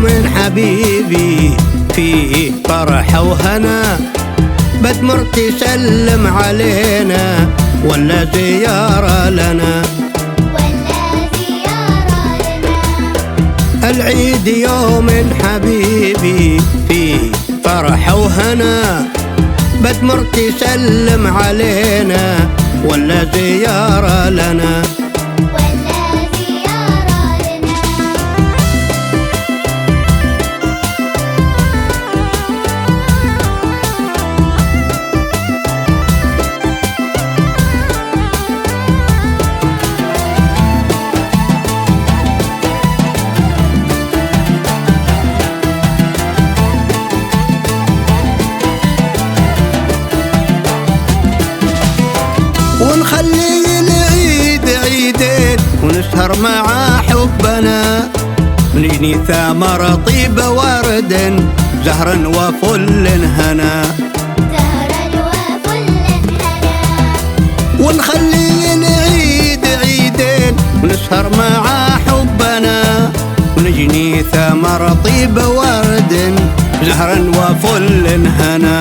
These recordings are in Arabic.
يوم حبيبي فيه فرح وهنا، بتمر تسلم علينا ولا زيارة لنا، العيد يوم حبيبي فيه فرح وهنا، بتمر تسلم علينا ولا زيارة لنا. ونخلي العيد عيدين ونسهر مع حبنا، ونجني ثمر طيب ورد زهرا وفل هنا، ونخلي العيد عيدين ونسهر مع حبنا، ونجني ثمر طيب ورد زهرا وفل هنا.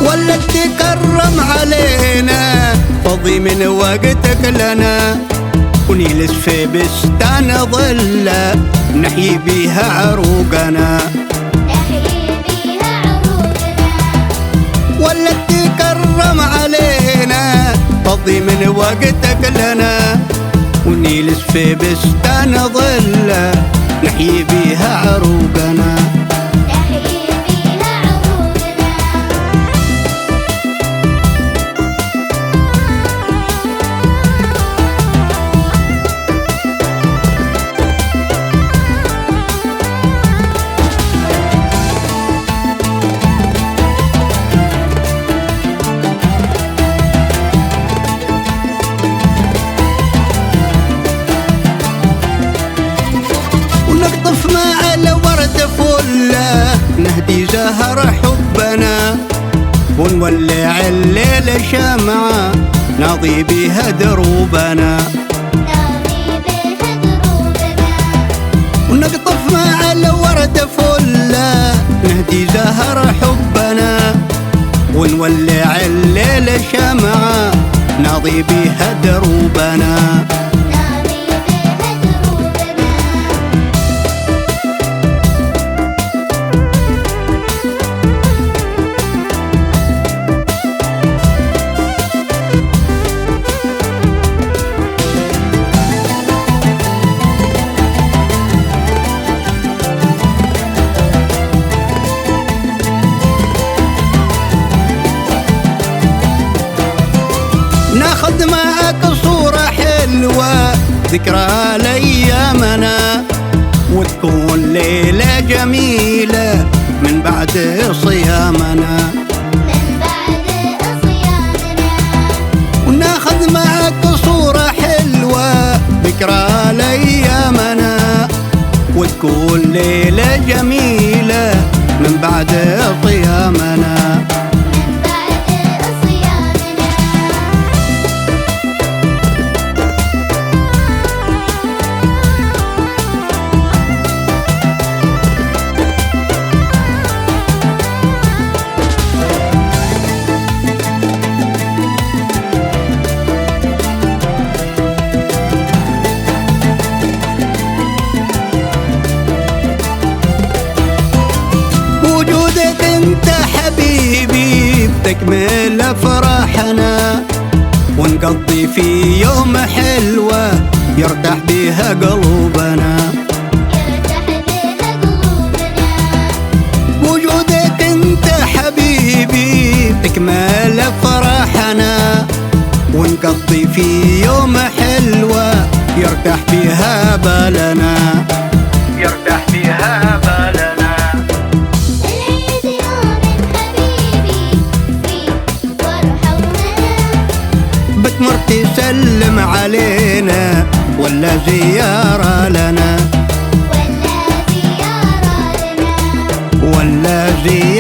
ولا تكرم علينا فضي من وقتك لنا، ونجلس في بستان ظلة نحيي بيها عروقنا، ولا تكرم علينا فضي من وقتك لنا، ونجلس في بستان ظلة نحيي بيها عروقنا. ونقطف مع الورد فلة نهدي زهر حبنا، ونولع الليل شمعة نضي بها دروبنا، ونقطف مع الورد فلة نهدي زهر حبنا، ونولع الليل شمعة نضي بها دروبنا. ناخذ معك صورة حلوة ذكرى لأيامنا، وتكون ليلة جميلة من بعد صيامنا، وناخذ معك صورة حلوة ذكرى لأيامنا، وتكون ليلة جميلة من بعد صيامنا. وجودك انت حبيبي بتكمل افراحنا، ونقضي في يوم حلوة يرتاح بيها قلوبنا، وجودك انت حبيبي بتكمل افراحنا، ونقضي في يوم حلوة يرتاح بيها بالنا، يرتاح بيها بالنا. العيد يوم تسلم علينا ولا زيارة لنا، ولا زيارة لنا، ولا زيارة